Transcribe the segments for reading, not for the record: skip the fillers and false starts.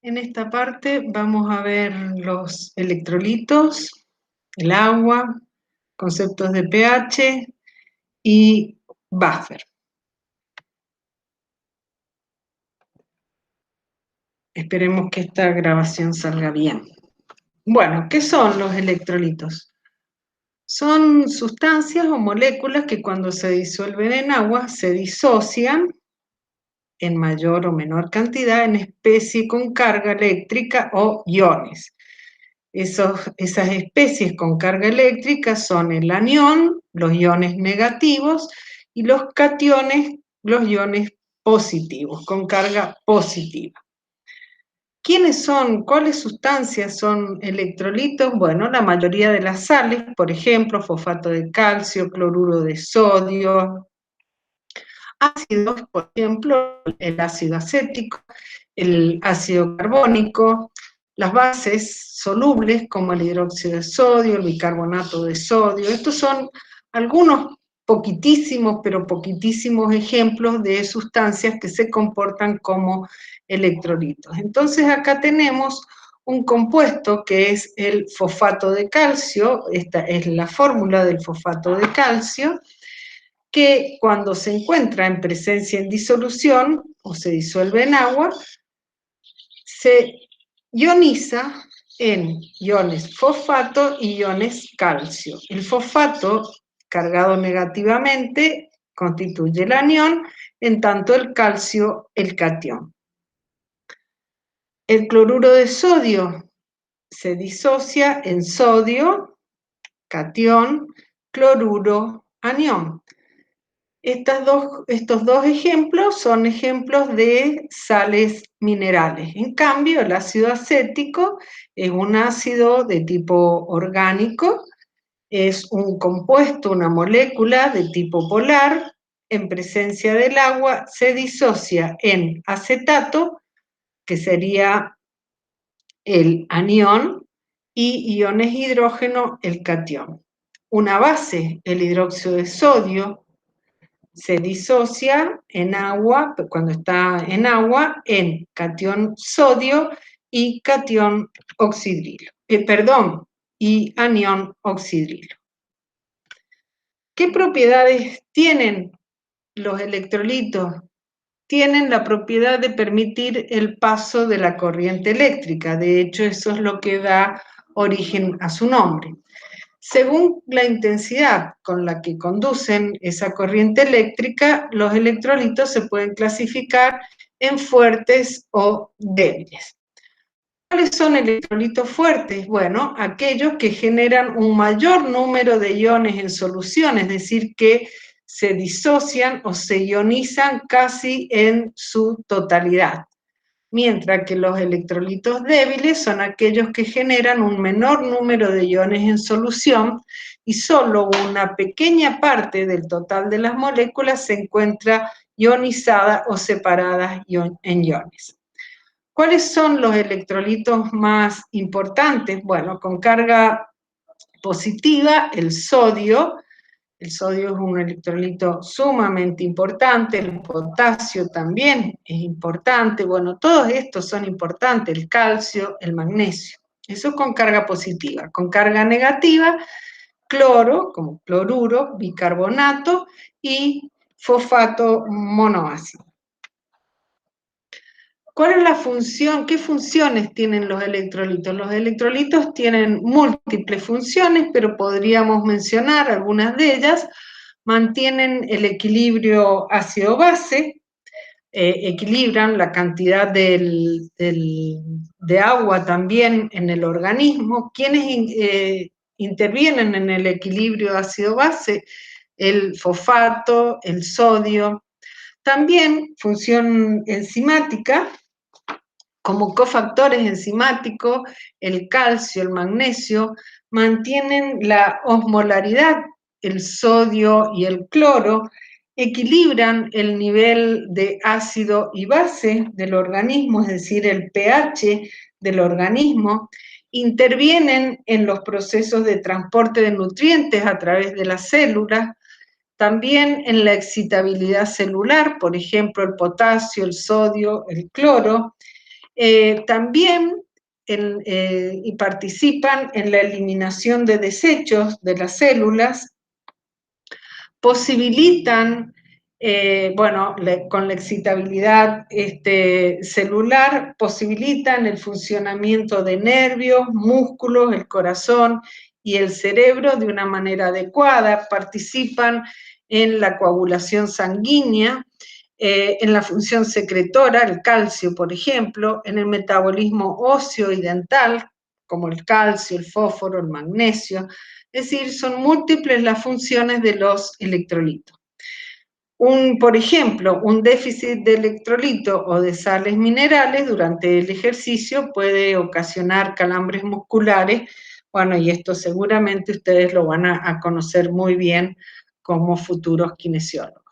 En esta parte vamos a ver los electrolitos, el agua, conceptos de pH y buffer. Esperemos que esta grabación salga bien. Bueno, ¿qué son los electrolitos? Son sustancias o moléculas que cuando se disuelven en agua se disocian en mayor o menor cantidad en especie con carga eléctrica o iones. Esas especies con carga eléctrica son el anión, los iones negativos, y los cationes, los iones positivos, con carga positiva. ¿Quiénes son? ¿Cuáles sustancias son electrolitos? Bueno, la mayoría de las sales, por ejemplo, fosfato de calcio, cloruro de sodio, ácidos, por ejemplo, el ácido acético, el ácido carbónico, las bases solubles como el hidróxido de sodio, el bicarbonato de sodio. Estos son algunos poquitísimos, pero poquitísimos ejemplos de sustancias que se comportan como electrolitos. Entonces acá tenemos un compuesto que es el fosfato de calcio, esta es la fórmula del fosfato de calcio, que cuando se encuentra en presencia en disolución o se disuelve en agua, se ioniza en iones fosfato y iones calcio. El fosfato, cargado negativamente, constituye el anión, en tanto el calcio el catión. El cloruro de sodio se disocia en sodio, catión, cloruro, anión. Estos dos ejemplos son ejemplos de sales minerales. En cambio, el ácido acético es un ácido de tipo orgánico, es un compuesto, una molécula de tipo polar. En presencia del agua se disocia en acetato, que sería el anión, y iones hidrógeno, el catión. Una base, el hidróxido de sodio, se disocia en agua, cuando está en agua, en catión sodio y catión oxidrilo. Y anión oxidrilo. ¿Qué propiedades tienen los electrolitos? Tienen la propiedad de permitir el paso de la corriente eléctrica. De hecho, eso es lo que da origen a su nombre. Según la intensidad con la que conducen esa corriente eléctrica, los electrolitos se pueden clasificar en fuertes o débiles. ¿Cuáles son electrolitos fuertes? Bueno, aquellos que generan un mayor número de iones en solución, es decir, que se disocian o se ionizan casi en su totalidad. Mientras que los electrolitos débiles son aquellos que generan un menor número de iones en solución y solo una pequeña parte del total de las moléculas se encuentra ionizada o separada en iones. ¿Cuáles son los electrolitos más importantes? Bueno, con carga positiva, el sodio. El sodio es un electrolito sumamente importante, el potasio también es importante, bueno, todos estos son importantes, el calcio, el magnesio. Eso con carga positiva. Con carga negativa, cloro, como cloruro, bicarbonato y fosfato monoácido. ¿Cuál es la función? ¿Qué funciones tienen los electrolitos? Los electrolitos tienen múltiples funciones, pero podríamos mencionar algunas de ellas. Mantienen el equilibrio ácido-base, equilibran la cantidad de agua también en el organismo. ¿Quiénes intervienen en el equilibrio ácido-base? El fosfato, el sodio. También función enzimática, como cofactores enzimáticos, el calcio, el magnesio, mantienen la osmolaridad, el sodio y el cloro, equilibran el nivel de ácido y base del organismo, es decir, el pH del organismo, intervienen en los procesos de transporte de nutrientes a través de las células, también en la excitabilidad celular, por ejemplo, el potasio, el sodio, el cloro, También y participan en la eliminación de desechos de las células, posibilitan, con la excitabilidad celular, posibilitan el funcionamiento de nervios, músculos, el corazón y el cerebro de una manera adecuada, participan en la coagulación sanguínea, en la función secretora, el calcio, por ejemplo, en el metabolismo óseo y dental, como el calcio, el fósforo, el magnesio. Es decir, son múltiples las funciones de los electrolitos. Por ejemplo, un déficit de electrolito o de sales minerales durante el ejercicio puede ocasionar calambres musculares. Bueno, y esto seguramente ustedes lo van a conocer muy bien como futuros kinesiólogos.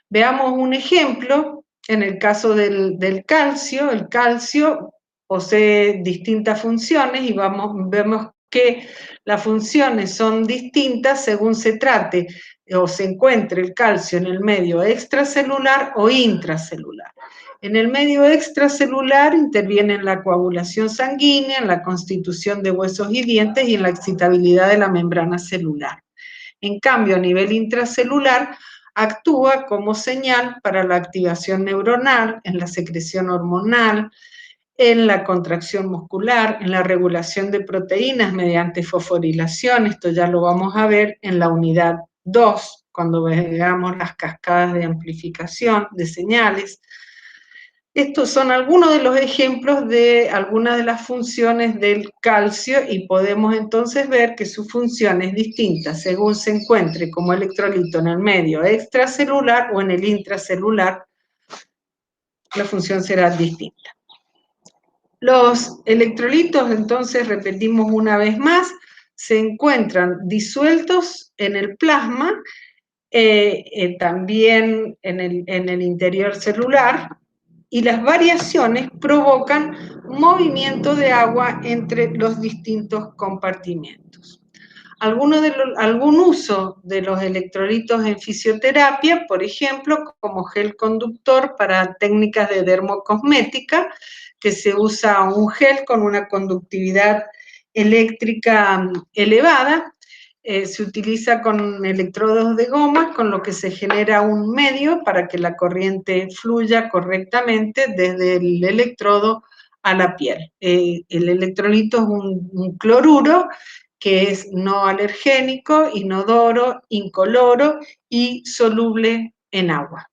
Veamos un ejemplo. En el caso del calcio, el calcio posee distintas funciones y vemos que las funciones son distintas según se trate o se encuentre el calcio en el medio extracelular o intracelular. En el medio extracelular interviene en la coagulación sanguínea, en la constitución de huesos y dientes y en la excitabilidad de la membrana celular. En cambio, a nivel intracelular, actúa como señal para la activación neuronal, en la secreción hormonal, en la contracción muscular, en la regulación de proteínas mediante fosforilación. Esto ya lo vamos a ver en la unidad 2, cuando veamos las cascadas de amplificación de señales. Estos son algunos de los ejemplos de algunas de las funciones del calcio y podemos entonces ver que su función es distinta según se encuentre como electrolito en el medio extracelular o en el intracelular, la función será distinta. Los electrolitos, entonces, repetimos una vez más, se encuentran disueltos en el plasma, también en el interior celular, y las variaciones provocan movimiento de agua entre los distintos compartimentos. Algún uso de los electrolitos en fisioterapia, por ejemplo, como gel conductor para técnicas de dermocosmética, que se usa un gel con una conductividad eléctrica elevada, se utiliza con electrodos de goma, con lo que se genera un medio para que la corriente fluya correctamente desde el electrodo a la piel. El electrolito es un cloruro que es no alergénico, inodoro, incoloro y soluble en agua.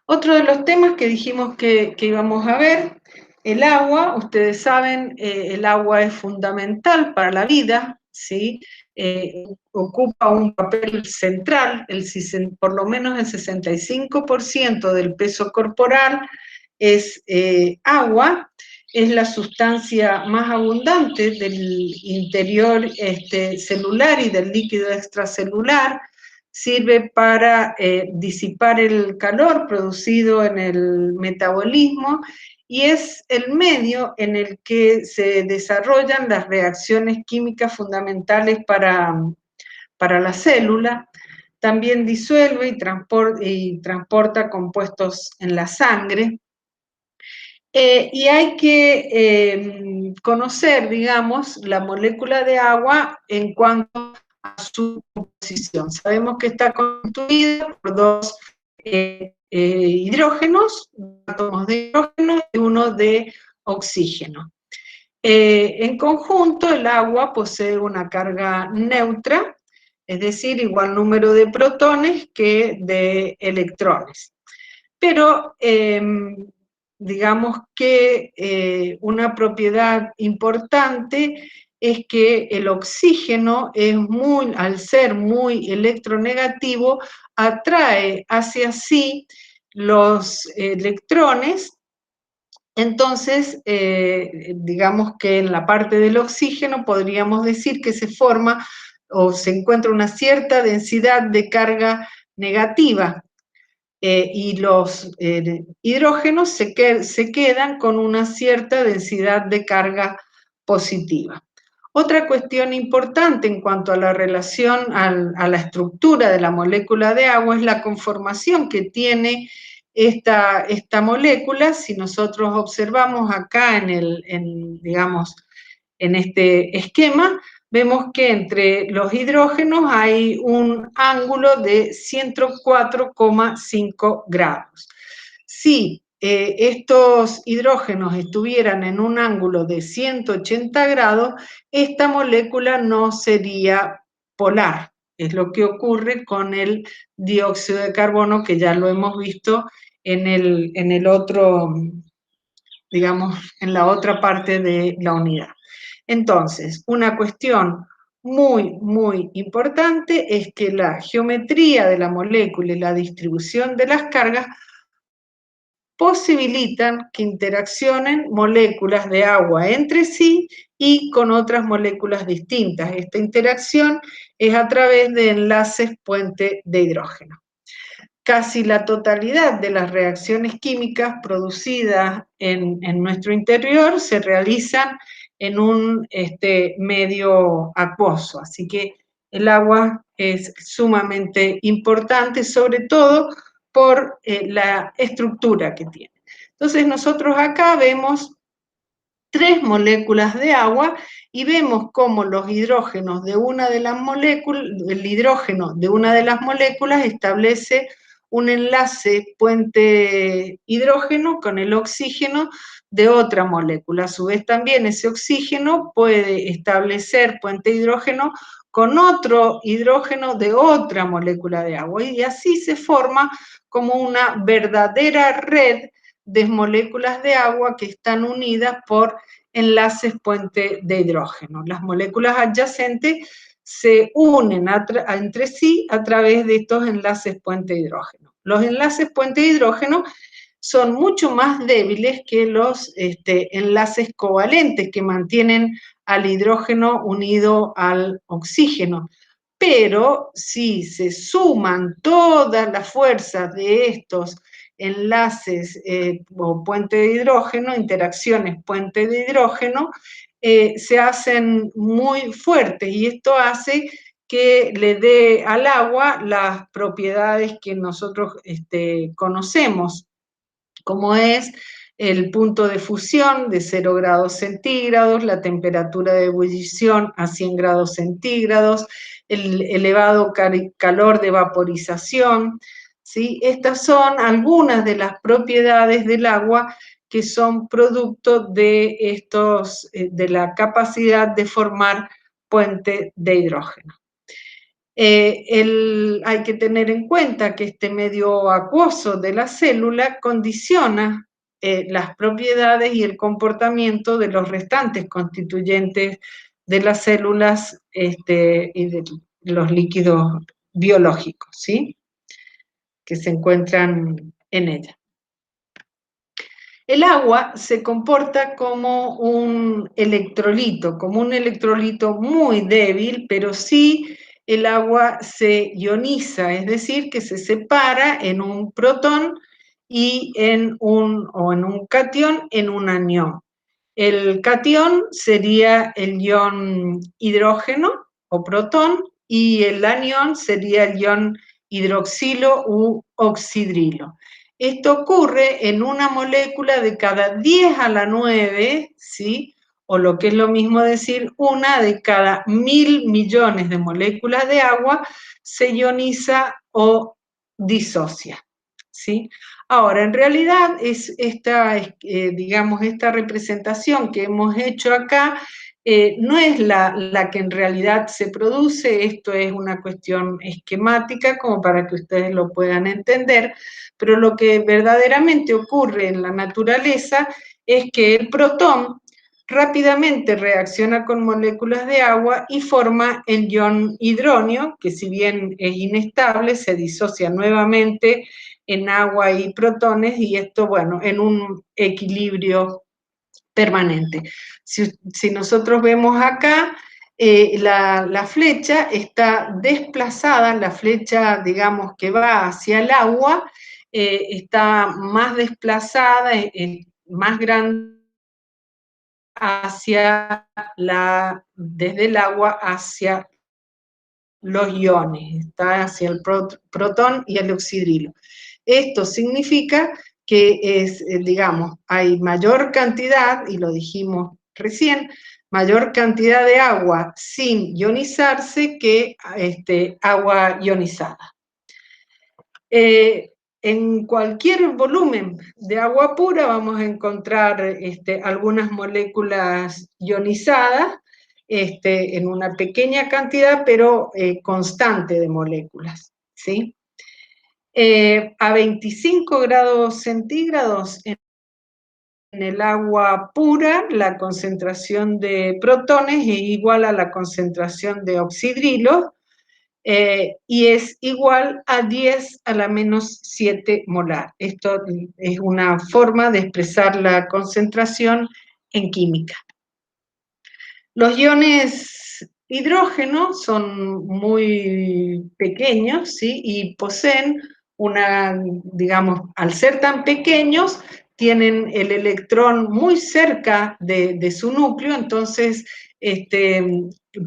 Otro de los temas que dijimos que íbamos a ver, el agua. Ustedes saben, el agua es fundamental para la vida, ¿sí? Ocupa un papel central, por lo menos el 65% del peso corporal es agua, es la sustancia más abundante del interior celular y del líquido extracelular, sirve para disipar el calor producido en el metabolismo y es el medio en el que se desarrollan las reacciones químicas fundamentales para la célula. También disuelve y transporta compuestos en la sangre. Y hay que conocer, digamos, la molécula de agua en cuanto a su composición. Sabemos que está constituida por dos hidrógenos, átomos de hidrógeno y uno de oxígeno. En conjunto, el agua posee una carga neutra, es decir, igual número de protones que de electrones. Pero digamos que una propiedad importante es que el oxígeno al ser muy electronegativo, atrae hacia sí los electrones. Entonces, digamos que en la parte del oxígeno podríamos decir que se forma o se encuentra una cierta densidad de carga negativa. Y los hidrógenos se quedan con una cierta densidad de carga positiva. Otra cuestión importante en cuanto a la relación a la estructura de la molécula de agua es la conformación que tiene esta molécula, si nosotros observamos acá digamos, en este esquema, vemos que entre los hidrógenos hay un ángulo de 104,5 grados. Si estos hidrógenos estuvieran en un ángulo de 180 grados, esta molécula no sería polar. Es lo que ocurre con el dióxido de carbono, que ya lo hemos visto en el otro, digamos, en la otra parte de la unidad. Entonces, una cuestión muy, muy importante es que la geometría de la molécula y la distribución de las cargas posibilitan que interaccionen moléculas de agua entre sí y con otras moléculas distintas. Esta interacción es a través de enlaces puente de hidrógeno. Casi la totalidad de las reacciones químicas producidas en nuestro interior se realizan en un medio acuoso, así que el agua es sumamente importante, sobre todo por la estructura que tiene. Entonces nosotros acá vemos 3 moléculas de agua y vemos cómo los hidrógenos de una de las moléculas, el hidrógeno de una de las moléculas establece un enlace puente hidrógeno con el oxígeno de otra molécula. A su vez también ese oxígeno puede establecer puente hidrógeno con otro hidrógeno de otra molécula de agua y así se forma como una verdadera red de moléculas de agua que están unidas por enlaces puente de hidrógeno. Las moléculas adyacentes se unen entre sí a través de estos enlaces puente de hidrógeno. Los enlaces puente de hidrógeno son mucho más débiles que los enlaces covalentes que mantienen al hidrógeno unido al oxígeno. Pero si se suman todas las fuerzas de estos enlaces o puente de hidrógeno, interacciones puente de hidrógeno, se hacen muy fuertes y esto hace que le dé al agua las propiedades que nosotros conocemos, como es el punto de fusión de 0 grados centígrados, la temperatura de ebullición a 100 grados centígrados, el elevado calor de vaporización, ¿sí? Estas son algunas de las propiedades del agua que son producto de, de la capacidad de formar puente de hidrógeno. Hay que tener en cuenta que este medio acuoso de la célula condiciona las propiedades y el comportamiento de los restantes constituyentes de las células y de los líquidos biológicos, ¿sí?, que se encuentran en ella. El agua se comporta como un electrolito muy débil, pero sí el agua se ioniza, es decir, que se separa en un protón y en un catión en un anión. El catión sería el ion hidrógeno o protón y el anión sería el ion hidroxilo u oxidrilo. Esto ocurre en una molécula de cada 10 a la 9, ¿sí?, o lo que es lo mismo decir, una de cada 1000 millones de moléculas de agua se ioniza o disocia, ¿sí? Ahora, en realidad, digamos, esta representación que hemos hecho acá no es la que en realidad se produce, esto es una cuestión esquemática como para que ustedes lo puedan entender, pero lo que verdaderamente ocurre en la naturaleza es que el protón rápidamente reacciona con moléculas de agua y forma el ion hidronio, que si bien es inestable, se disocia nuevamente en agua y protones, y esto, bueno, en un equilibrio permanente. Si nosotros vemos acá, la flecha está desplazada, la flecha, digamos, que va hacia el agua, está más desplazada, más grande desde el agua hacia los iones, está hacia el protón y el oxidrilo. Esto significa que digamos, hay mayor cantidad, y lo dijimos recién, mayor cantidad de agua sin ionizarse que agua ionizada. En cualquier volumen de agua pura vamos a encontrar algunas moléculas ionizadas en una pequeña cantidad, pero constante de moléculas, ¿sí? A 25 grados centígrados en el agua pura, la concentración de protones es igual a la concentración de oxidrilos, y es igual a 10 a la menos 7 molar. Esto es una forma de expresar la concentración en química. Los iones hidrógeno son muy pequeños, ¿sí? Y poseen digamos, al ser tan pequeños, tienen el electrón muy cerca de su núcleo, entonces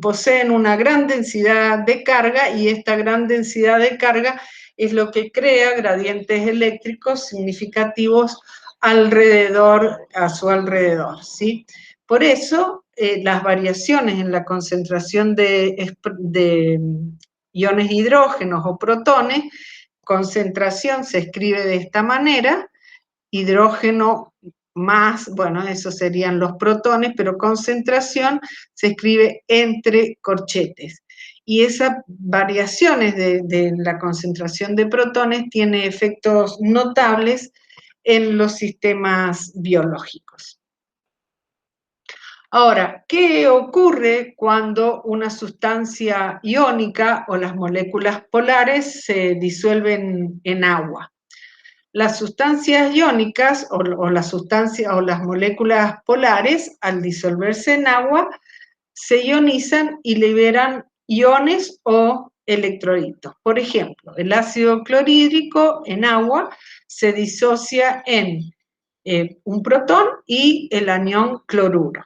poseen una gran densidad de carga, y esta gran densidad de carga es lo que crea gradientes eléctricos significativos a su alrededor, ¿sí? Por eso, las variaciones en la concentración de iones hidrógenos o protones, concentración se escribe de esta manera, hidrógeno más, bueno, esos serían los protones, pero concentración se escribe entre corchetes. Y esas variaciones de la concentración de protones tiene efectos notables en los sistemas biológicos. Ahora, ¿qué ocurre cuando una sustancia iónica o las moléculas polares se disuelven en agua? Las sustancias iónicas o las moléculas polares, al disolverse en agua, se ionizan y liberan iones o electrolitos. Por ejemplo, el ácido clorhídrico en agua se disocia en un protón y el anión cloruro.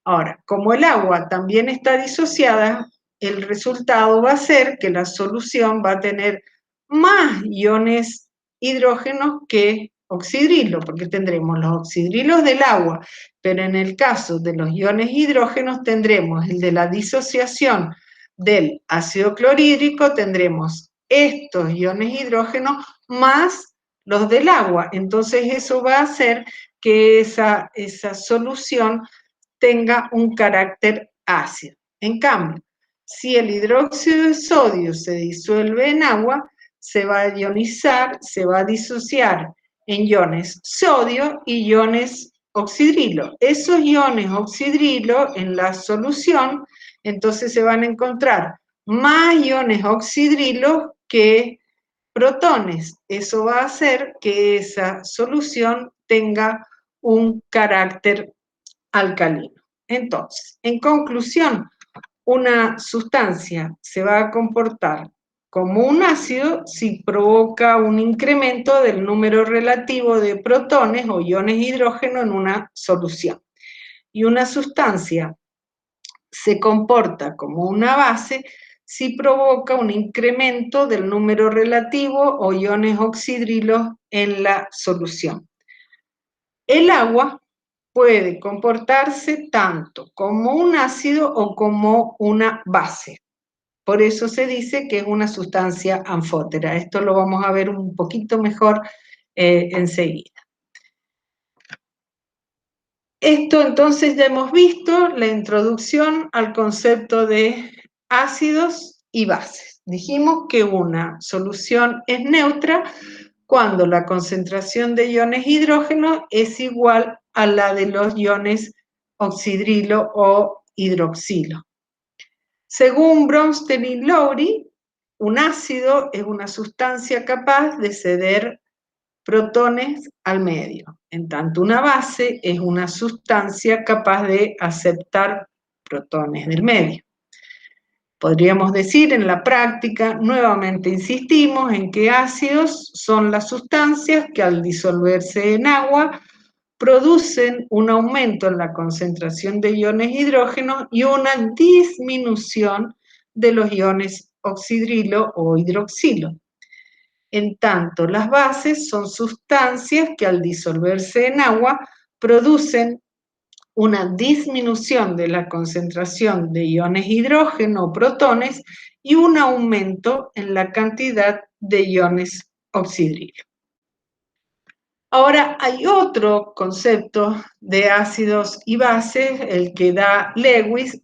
Ahora, como el agua también está disociada, el resultado va a ser que la solución va a tener más iones hidrógenos que oxidrilos, porque tendremos los oxidrilos del agua, pero en el caso de los iones hidrógenos tendremos el de la disociación del ácido clorhídrico, tendremos estos iones hidrógenos más los del agua. Entonces eso va a hacer que esa solución tenga un carácter ácido. En cambio, si el hidróxido de sodio se disuelve en agua, se va a ionizar, se va a disociar en iones sodio y iones oxidrilo. Esos iones oxidrilo en la solución, entonces se van a encontrar más iones oxidrilo que protones. Eso va a hacer que esa solución tenga un carácter alcalino. Entonces, en conclusión, una sustancia se va a comportar como un ácido si provoca un incremento del número relativo de protones o iones hidrógeno en una solución. Y una sustancia se comporta como una base si provoca un incremento del número relativo o iones oxidrilos en la solución. El agua puede comportarse tanto como un ácido o como una base. Por eso se dice que es una sustancia anfótera. Esto lo vamos a ver un poquito mejor enseguida. Esto entonces ya hemos visto la introducción al concepto de ácidos y bases. Dijimos que una solución es neutra cuando la concentración de iones hidrógeno es igual a la de los iones oxidrilo o hidroxilo. Según Bronsted y Lowry, un ácido es una sustancia capaz de ceder protones al medio. En tanto, una base es una sustancia capaz de aceptar protones del medio. Podríamos decir en la práctica, nuevamente insistimos en que ácidos son las sustancias que al disolverse en agua producen un aumento en la concentración de iones hidrógeno y una disminución de los iones oxidrilo o hidroxilo. En tanto, las bases son sustancias que al disolverse en agua producen una disminución de la concentración de iones hidrógeno o protones y un aumento en la cantidad de iones oxidrilos. Ahora hay otro concepto de ácidos y bases, el que da Lewis.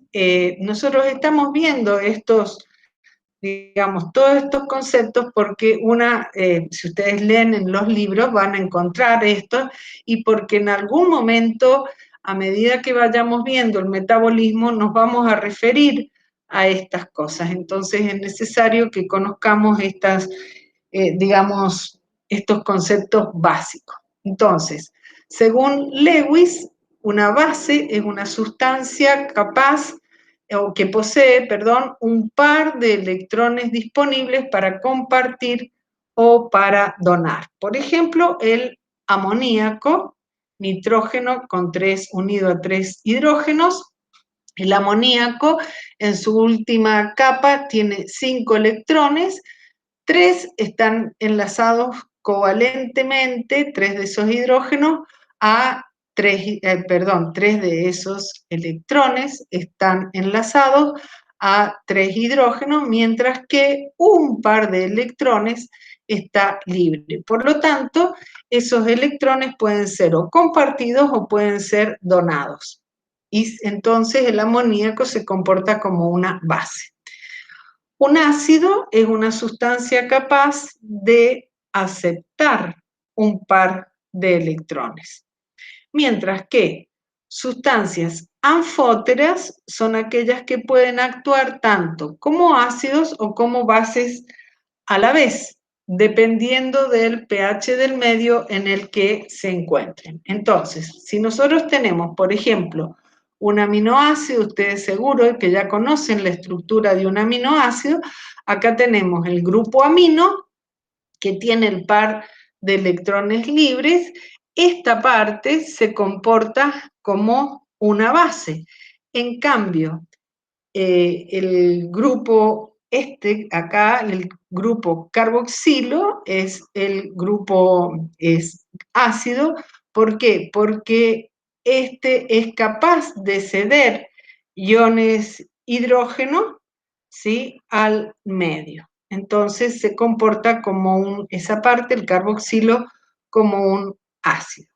Nosotros estamos viendo estos, digamos, todos estos conceptos porque si ustedes leen en los libros van a encontrar esto y porque en algún momento, a medida que vayamos viendo el metabolismo, nos vamos a referir a estas cosas. Entonces es necesario que conozcamos digamos, estos conceptos básicos. Entonces, según Lewis, una base es una sustancia capaz o que posee, perdón, un par de electrones disponibles para compartir o para donar. Por ejemplo, el amoníaco, nitrógeno con 3 unido a 3 hidrógenos. El amoníaco en su última capa tiene 5 electrones, 3 están enlazados covalentemente, 3 de esos hidrógenos, a 3, 3 de esos electrones están enlazados a 3 hidrógenos, mientras que un par de electrones está libre. Por lo tanto, esos electrones pueden ser o compartidos o pueden ser donados. Y entonces el amoníaco se comporta como una base. Un ácido es una sustancia capaz de aceptar un par de electrones, mientras que sustancias anfóteras son aquellas que pueden actuar tanto como ácidos o como bases a la vez, dependiendo del pH del medio en el que se encuentren. Entonces, si nosotros tenemos, por ejemplo, un aminoácido, ustedes seguro que ya conocen la estructura de un aminoácido, acá tenemos el grupo amino, que tiene el par de electrones libres. Esta parte se comporta como una base. En cambio, el grupo acá, el grupo carboxilo, es ácido. ¿Por qué? Porque este es capaz de ceder iones hidrógeno, ¿sí?, al medio. Entonces se comporta como esa parte, el carboxilo, como un ácido.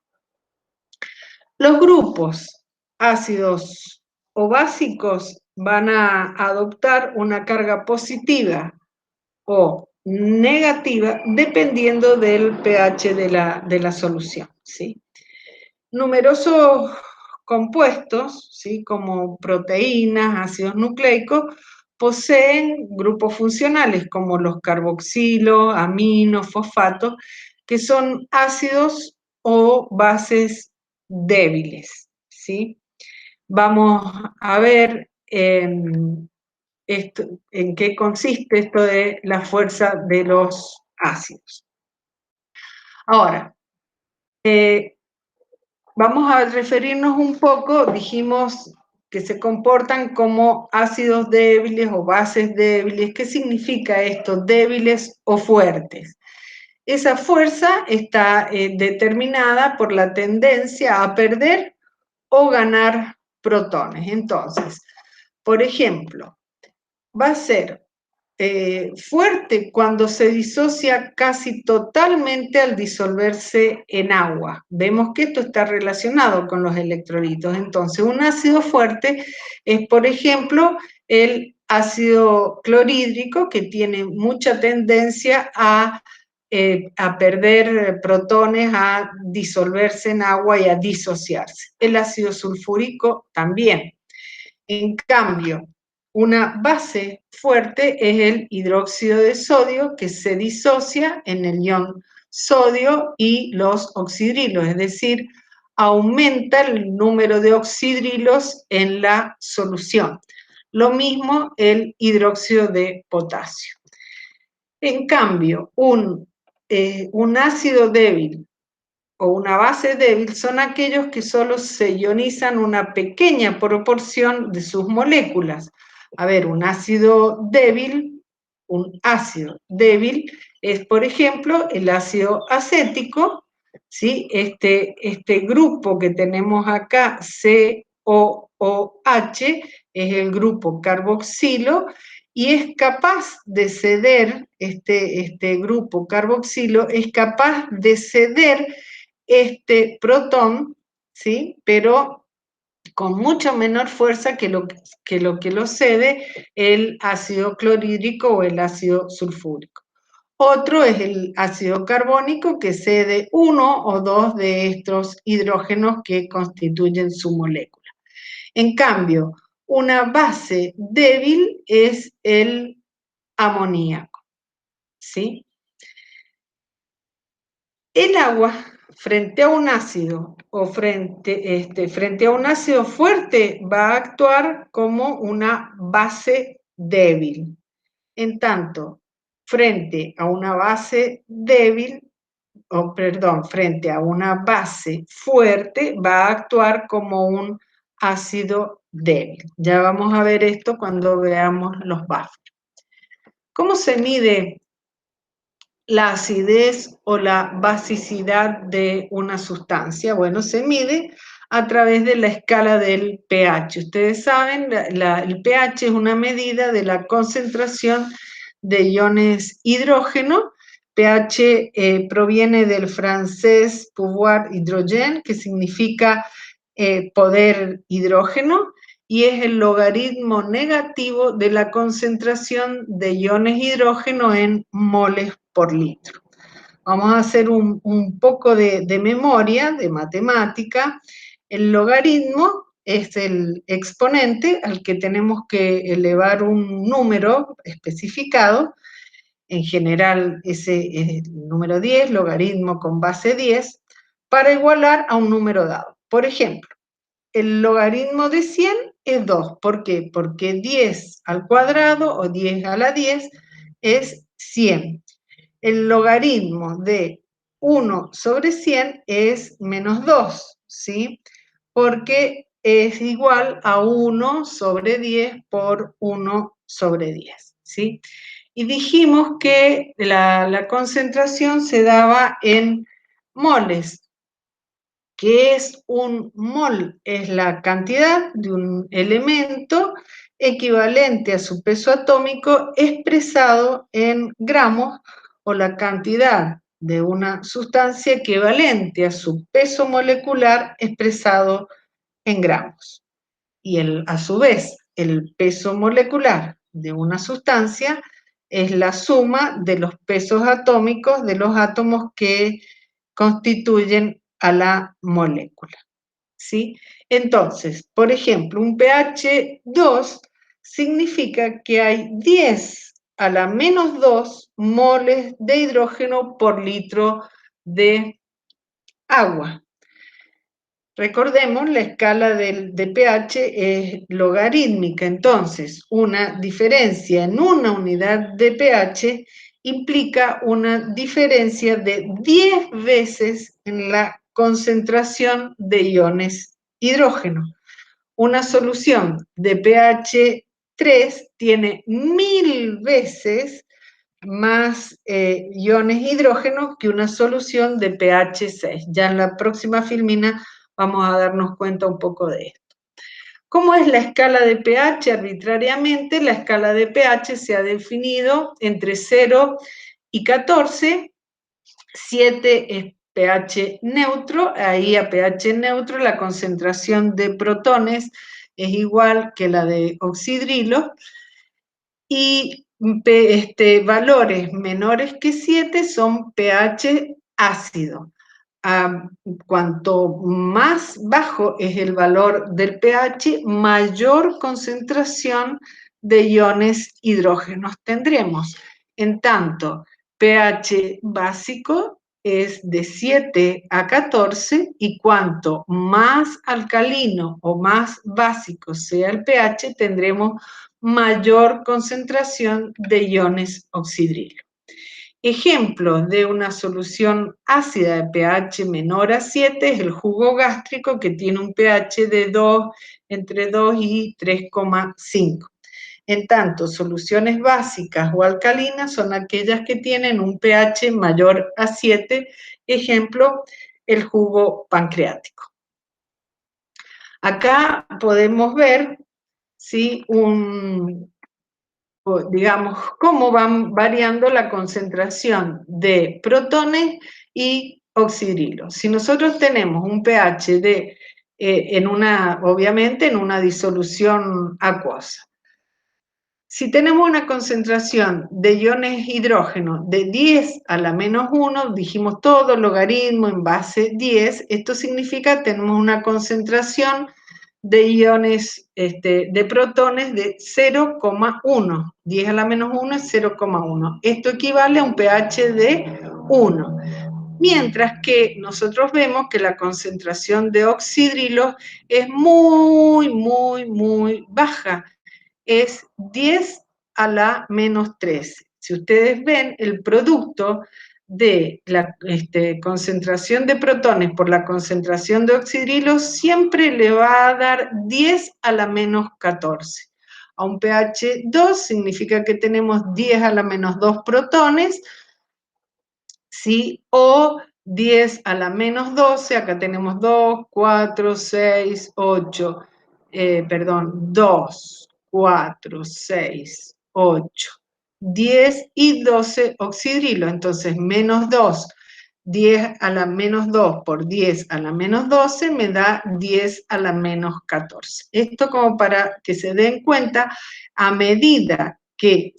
Los grupos ácidos o básicos van a adoptar una carga positiva o negativa dependiendo del pH de la solución, ¿sí? Numerosos compuestos, ¿sí?, como proteínas, ácidos nucleicos, poseen grupos funcionales como los carboxilos, aminos, fosfatos, que son ácidos o bases débiles, ¿sí? Vamos a ver en qué consiste esto de la fuerza de los ácidos. Ahora, vamos a referirnos un poco, dijimos que se comportan como ácidos débiles o bases débiles. ¿Qué significa esto? Débiles o fuertes. Esa fuerza está determinada por la tendencia a perder o ganar protones. Entonces, por ejemplo, va a ser fuerte cuando se disocia casi totalmente al disolverse en agua. Vemos que esto está relacionado con los electrolitos. Entonces, un ácido fuerte es, por ejemplo, el ácido clorhídrico, que tiene mucha tendencia a perder protones, a disolverse en agua y a disociarse. El ácido sulfúrico también. En cambio, una base fuerte es el hidróxido de sodio, que se disocia en el ion sodio y los oxidrilos, es decir, aumenta el número de oxidrilos en la solución. Lo mismo el hidróxido de potasio. En cambio, un ácido débil o una base débil son aquellos que solo se ionizan una pequeña proporción de sus moléculas. A ver, un ácido débil es, por ejemplo, el ácido acético, ¿sí? Este grupo que tenemos acá, COOH, es el grupo carboxilo, y es capaz de ceder, este grupo carboxilo es capaz de ceder este protón, ¿sí? Pero con mucho menor fuerza que lo cede el ácido clorhídrico o el ácido sulfúrico. Otro es el ácido carbónico, que cede uno o dos de estos hidrógenos que constituyen su molécula. En cambio, una base débil es el amoníaco, ¿sí? El agua, frente a un ácido o frente a un ácido fuerte, va a actuar como una base débil. En tanto, frente a una base débil, frente a una base fuerte, va a actuar como un ácido débil. Ya vamos a ver esto cuando veamos los buffers. ¿Cómo se mide la acidez o la basicidad de una sustancia? Bueno, se mide a través de la escala del pH. Ustedes saben, el pH es una medida de la concentración de iones hidrógeno. pH proviene del francés pouvoir hydrogène, que significa poder hidrógeno, y es el logaritmo negativo de la concentración de iones hidrógeno en moles por litro. Vamos a hacer un poco de memoria, de matemática. El logaritmo es el exponente al que tenemos que elevar un número especificado. En general, ese es el número 10, logaritmo con base 10, para igualar a un número dado. Por ejemplo, el logaritmo de 100 es 2. ¿Por qué? Porque 10 al cuadrado o 10 a la 10 es 100. El logaritmo de 1 sobre 100 es menos 2, ¿sí? Porque es igual a 1 sobre 10 por 1 sobre 10, ¿sí? Y dijimos que la concentración se daba en moles. ¿Qué es un mol? Es la cantidad de un elemento equivalente a su peso atómico expresado en gramos, o la cantidad de una sustancia equivalente a su peso molecular expresado en gramos. Y a su vez, el peso molecular de una sustancia es la suma de los pesos atómicos de los átomos que constituyen a la molécula, ¿sí? Entonces, por ejemplo, un pH 2 significa que hay 10 a la menos 2 moles de hidrógeno por litro de agua. Recordemos, la escala de pH es logarítmica, entonces una diferencia en una unidad de pH implica una diferencia de 10 veces en la concentración de iones hidrógeno. Una solución de pH 3 tiene 1000 veces más iones hidrógenos que una solución de pH 6. Ya en la próxima filmina vamos a darnos cuenta un poco de esto. ¿Cómo es la escala de pH? Arbitrariamente, la escala de pH se ha definido entre 0 y 14. 7 es pH neutro, ahí a pH neutro la concentración de protones es igual que la de oxidrilo, y valores menores que 7 son pH ácido. Cuanto más bajo es el valor del pH, mayor concentración de iones hidrógenos tendremos. En tanto, pH básico es de 7 a 14, y cuanto más alcalino o más básico sea el pH, tendremos mayor concentración de iones oxidrilo. Ejemplo de una solución ácida de pH menor a 7 es el jugo gástrico, que tiene un pH de 2, entre 2 y 3,5. En tanto, soluciones básicas o alcalinas son aquellas que tienen un pH mayor a 7, ejemplo, el jugo pancreático. Acá podemos ver, ¿sí?, digamos, cómo van variando la concentración de protones y oxidrilos. Si nosotros tenemos un pH obviamente en una disolución acuosa, si tenemos una concentración de iones hidrógeno de 10 a la menos 1, dijimos todo logaritmo en base 10, esto significa que tenemos una concentración de iones, de protones de 0,1. 10 a la menos 1 es 0,1. Esto equivale a un pH de 1. Mientras que nosotros vemos que la concentración de oxidrilos es muy, muy, muy baja. Es 10 a la menos 13. Si ustedes ven, el producto de la concentración de protones por la concentración de oxidrilos siempre le va a dar 10 a la menos 14. A un pH 2 significa que tenemos 10 a la menos 2 protones, ¿sí? O 10 a la menos 12, acá tenemos 2, 4, 6, 8, 2, 4, 6, 8, 10 y 12 oxidrilo. Entonces, menos 2, 10 a la menos 2 por 10 a la menos 12 me da 10 a la menos 14. Esto como para que se den cuenta, a medida que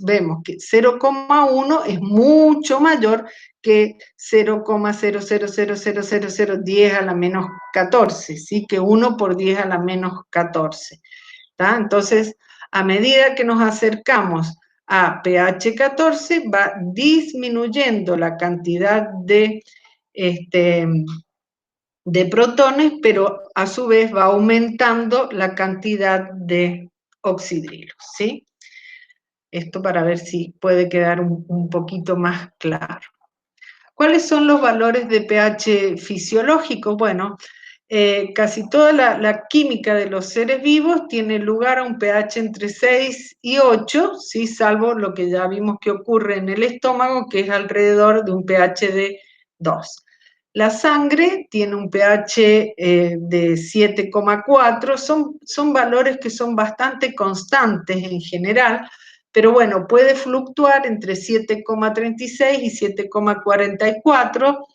vemos que 0,1 es mucho mayor que 0,00000010 a la menos 14, ¿sí? Que 1 por 10 a la menos 14. ¿Tá? Entonces, a medida que nos acercamos a pH 14, va disminuyendo la cantidad de protones, pero a su vez va aumentando la cantidad de oxidrilos, ¿sí? Esto para ver si puede quedar un poquito más claro. ¿Cuáles son los valores de pH fisiológico? Bueno, casi toda la química de los seres vivos tiene lugar a un pH entre 6 y 8, ¿sí? Salvo lo que ya vimos que ocurre en el estómago, que es alrededor de un pH de 2. La sangre tiene un pH de 7,4, son valores que son bastante constantes en general, pero bueno, puede fluctuar entre 7,36 y 7,44.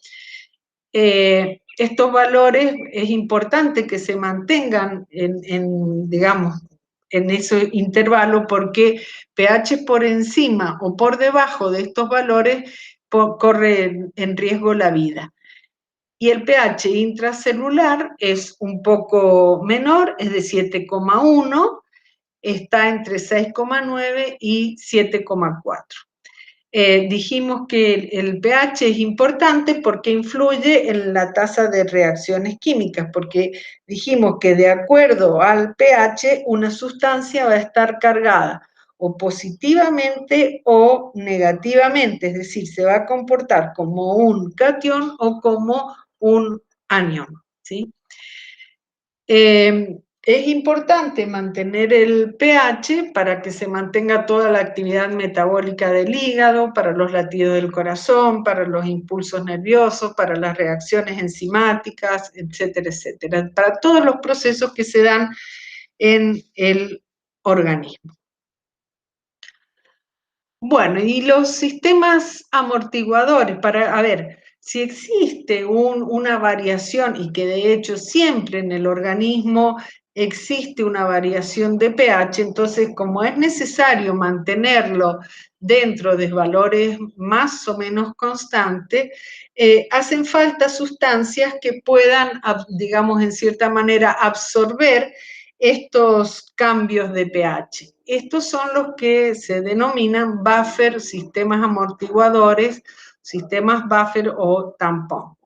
Estos valores es importante que se mantengan digamos, en ese intervalo, porque pH por encima o por debajo de estos valores corre en riesgo la vida. Y el pH intracelular es un poco menor, es de 7,1, está entre 6,9 y 7,4. Dijimos que el pH es importante porque influye en la tasa de reacciones químicas, porque dijimos que de acuerdo al pH una sustancia va a estar cargada o positivamente o negativamente, es decir, se va a comportar como un catión o como un anión, ¿sí? Es importante mantener el pH para que se mantenga toda la actividad metabólica del hígado, para los latidos del corazón, para los impulsos nerviosos, para las reacciones enzimáticas, etcétera, etcétera, para todos los procesos que se dan en el organismo. Bueno, y los sistemas amortiguadores, a ver, si existe una variación, y que de hecho siempre en el organismo existe una variación de pH, entonces como es necesario mantenerlo dentro de valores más o menos constantes, hacen falta sustancias que puedan, digamos, en cierta manera absorber estos cambios de pH. Estos son los que se denominan buffer, sistemas amortiguadores, sistemas buffer o tampón.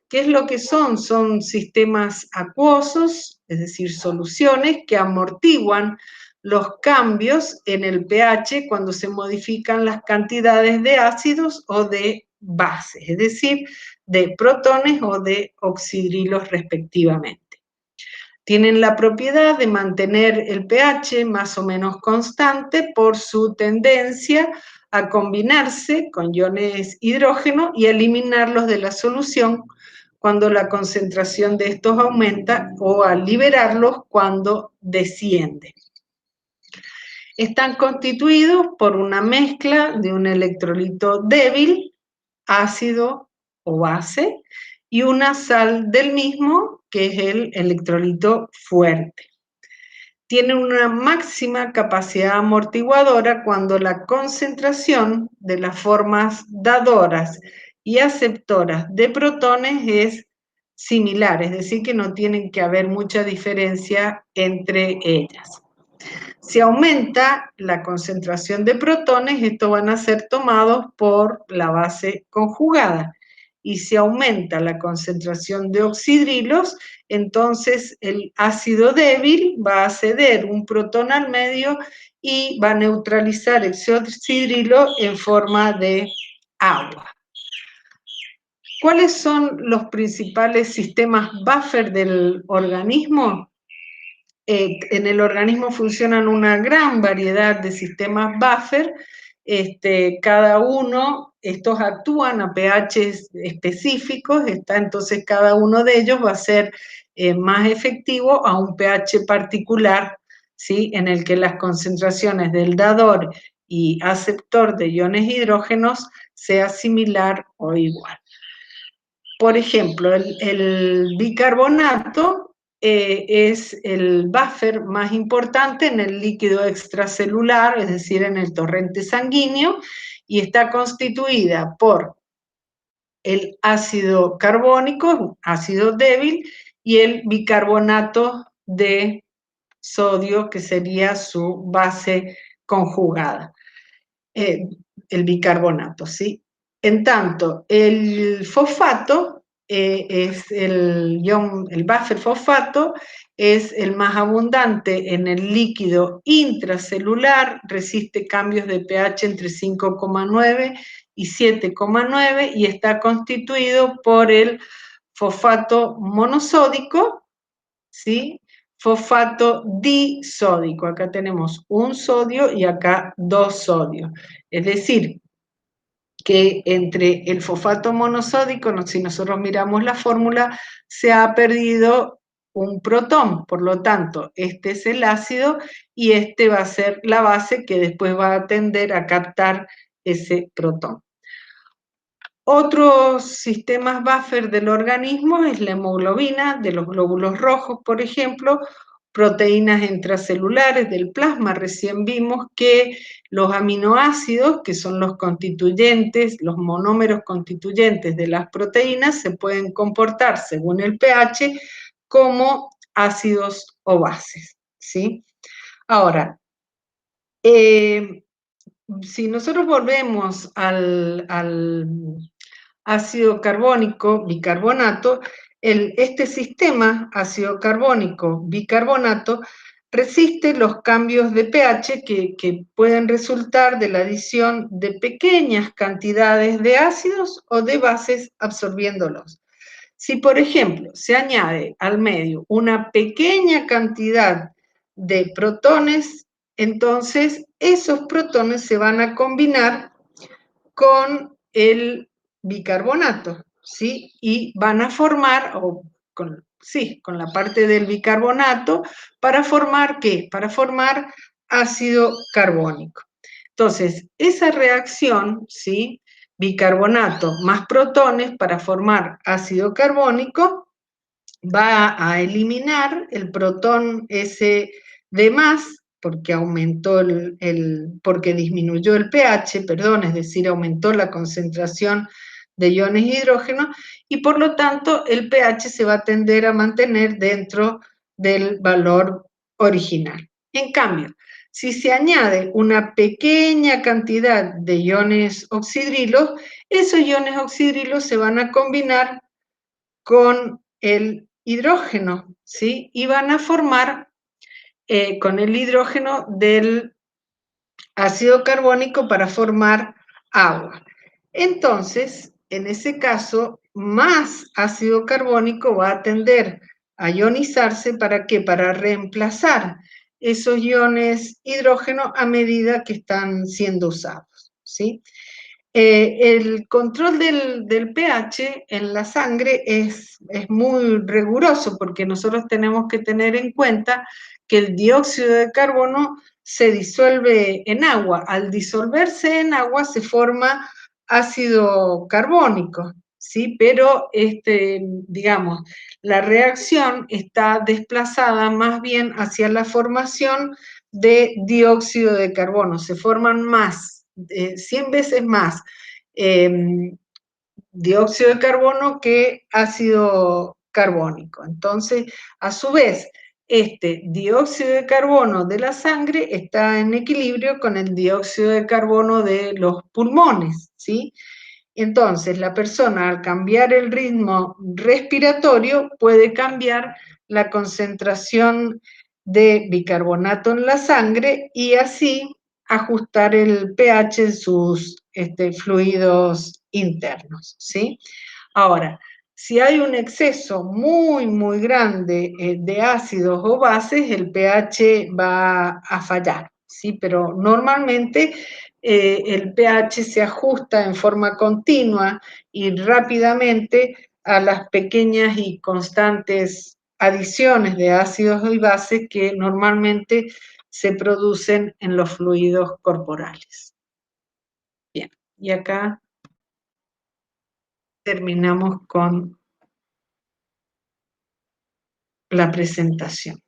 ¿Qué es lo que son? Son sistemas acuosos, es decir, soluciones que amortiguan los cambios en el pH cuando se modifican las cantidades de ácidos o de bases, es decir, de protones o de oxidrilos respectivamente. Tienen la propiedad de mantener el pH más o menos constante por su tendencia a combinarse con iones hidrógeno y eliminarlos de la solución cuando la concentración de estos aumenta o a liberarlos cuando desciende. Están constituidos por una mezcla de un electrolito débil, ácido o base, y una sal del mismo, que es el electrolito fuerte. Tienen una máxima capacidad amortiguadora cuando la concentración de las formas dadoras y aceptoras de protones es similar, es decir, que no tienen que haber mucha diferencia entre ellas. Si aumenta la concentración de protones, estos van a ser tomados por la base conjugada. Y si aumenta la concentración de oxidrilos, entonces el ácido débil va a ceder un protón al medio y va a neutralizar ese oxidrilo en forma de agua. ¿Cuáles son los principales sistemas buffer del organismo? En el organismo funcionan una gran variedad de sistemas buffer, cada uno, estos actúan a pHs específicos, entonces cada uno de ellos va a ser más efectivo a un pH particular, ¿sí? En el que las concentraciones del dador y aceptor de iones hidrógenos sea similar o igual. Por ejemplo, el bicarbonato es el buffer más importante en el líquido extracelular, es decir, en el torrente sanguíneo, y está constituida por el ácido carbónico, ácido débil, y el bicarbonato de sodio, que sería su base conjugada, el bicarbonato, ¿sí? En tanto, el fosfato es el buffer fosfato es el más abundante en el líquido intracelular, resiste cambios de pH entre 5,9 y 7,9 y está constituido por el fosfato monosódico, ¿sí? Fosfato disódico. Acá tenemos un sodio y acá dos sodios. Es decir, que entre el fosfato monosódico, si nosotros miramos la fórmula, se ha perdido un protón, por lo tanto, este es el ácido y este va a ser la base que después va a tender a captar ese protón. Otros sistemas buffer del organismo es la hemoglobina de los glóbulos rojos, por ejemplo, proteínas intracelulares del plasma. Recién vimos que los aminoácidos, que son los constituyentes, los monómeros constituyentes de las proteínas, se pueden comportar según el pH como ácidos o bases, ¿sí? Ahora, si nosotros volvemos al ácido carbónico, bicarbonato, este sistema ácido carbónico, bicarbonato, resiste los cambios de pH que pueden resultar de la adición de pequeñas cantidades de ácidos o de bases absorbiéndolos. Si, por ejemplo, se añade al medio una pequeña cantidad de protones, entonces esos protones se van a combinar con el bicarbonato, ¿sí? Y van a formar, con la parte del bicarbonato, ¿para formar qué? Para formar ácido carbónico. Entonces, esa reacción, ¿sí? Bicarbonato más protones para formar ácido carbónico, va a eliminar el protón ese de más, porque aumentó porque disminuyó el pH, perdón, es decir, aumentó la concentración de iones hidrógeno, y por lo tanto el pH se va a tender a mantener dentro del valor original. En cambio, si se añade una pequeña cantidad de iones oxidrilos, esos iones oxidrilos se van a combinar con el hidrógeno, ¿sí? Y van a formar con el hidrógeno del ácido carbónico para formar agua. Entonces, en ese caso, más ácido carbónico va a tender a ionizarse. ¿Para qué? Para reemplazar esos iones hidrógeno a medida que están siendo usados, ¿sí? El control del pH en la sangre es muy riguroso porque nosotros tenemos que tener en cuenta que el dióxido de carbono se disuelve en agua. Al disolverse en agua se forma ácido carbónico, ¿sí? Pero, digamos, la reacción está desplazada más bien hacia la formación de dióxido de carbono. Se forman más, 100 veces más dióxido de carbono que ácido carbónico. Entonces, a su vez, este dióxido de carbono de la sangre está en equilibrio con el dióxido de carbono de los pulmones, ¿sí? Entonces, la persona al cambiar el ritmo respiratorio puede cambiar la concentración de bicarbonato en la sangre y así ajustar el pH en sus fluidos internos, ¿sí? Ahora, si hay un exceso muy, muy grande de ácidos o bases, el pH va a fallar, ¿sí? Pero normalmente el pH se ajusta en forma continua y rápidamente a las pequeñas y constantes adiciones de ácidos y bases que normalmente se producen en los fluidos corporales. Bien, y acá terminamos con la presentación.